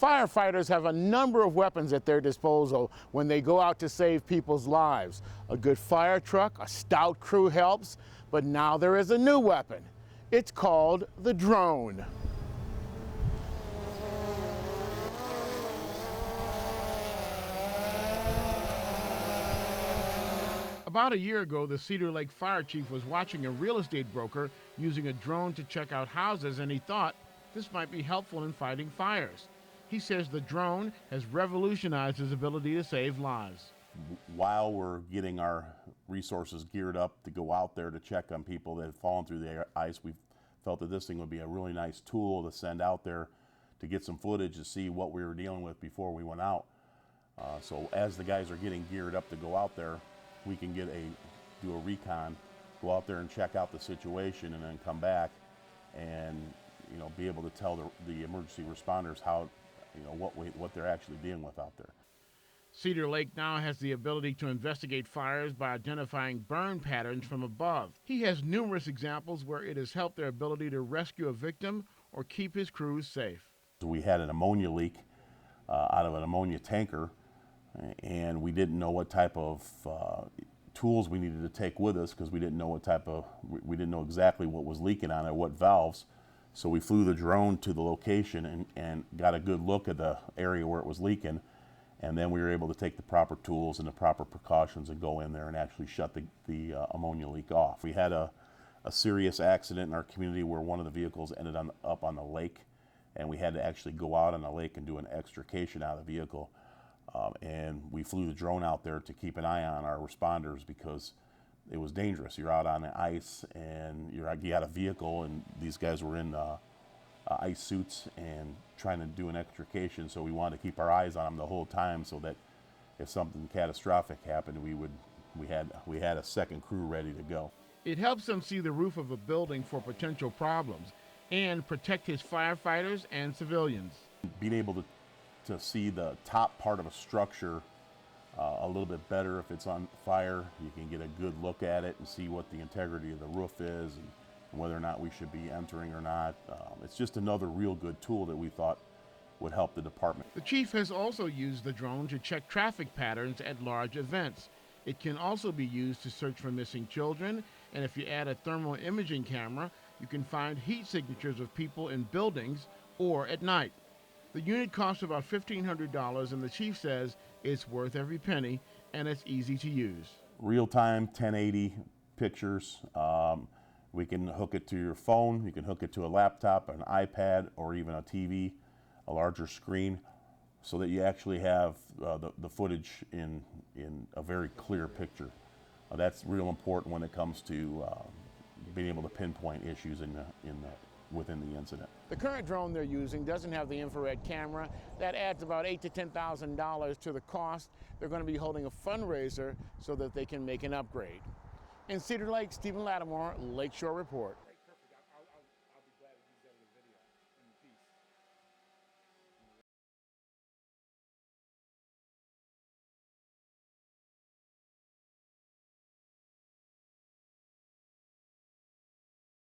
Firefighters have a number of weapons at their disposal when they go out to save people's lives. A good fire truck, a stout crew helps, but now there is a new weapon. It's called the drone. About a year ago, the Cedar Lake fire chief was watching a real estate broker using a drone to check out houses, and he thought this might be helpful in fighting fires. He says the drone has revolutionized his ability to save lives. While we're getting our resources geared up to go out there to check on people that have fallen through the ice, we felt that this thing would be a really nice tool to send out there to get some footage to see what we were dealing with before we went out. So as the guys are getting geared up to go out there, we can do a recon, go out there and check out the situation, and then come back and be able to tell the emergency responders how what they're actually dealing with out there. Cedar Lake now has the ability to investigate fires by identifying burn patterns from above. He has numerous examples where it has helped their ability to rescue a victim or keep his crews safe. We had an ammonia leak out of an ammonia tanker, and we didn't know what type of tools we needed to take with us because we didn't know we didn't know exactly what was leaking on it, what valves. So we flew the drone to the location and got a good look at the area where it was leaking, and then we were able to take the proper tools and the proper precautions and go in there and actually shut the ammonia leak off. We had a serious accident in our community where one of the vehicles ended up on the lake, and we had to actually go out on the lake and do an extrication out of the vehicle. And we flew the drone out there to keep an eye on our responders because it was dangerous. You're out on the ice and you had a vehicle, and these guys were in ice suits and trying to do an extrication, so we wanted to keep our eyes on them the whole time so that if something catastrophic happened, we had a second crew ready to go. It helps them see the roof of a building for potential problems and protect his firefighters and civilians. Being able to see the top part of a structure a little bit better if it's on fire, you can get a good look at it and see what the integrity of the roof is and whether or not we should be entering or not. It's just another real good tool that we thought would help the department. The chief has also used the drone to check traffic patterns at large events. It can also be used to search for missing children, and if you add a thermal imaging camera, you can find heat signatures of people in buildings or at night. The unit costs about $1,500, and the chief says it's worth every penny and it's easy to use. Real-time 1080 pictures. We can hook it to your phone, you can hook it to a laptop, an iPad, or even a TV, a larger screen, so that you actually have the footage in a very clear picture. That's real important when it comes to being able to pinpoint issues within the incident. The current drone they're using doesn't have the infrared camera. That adds about $8,000 to $10,000 to the cost. They're going to be holding a fundraiser so that they can make an upgrade. In Cedar Lake, Stephen Lattimore, Lakeshore Report.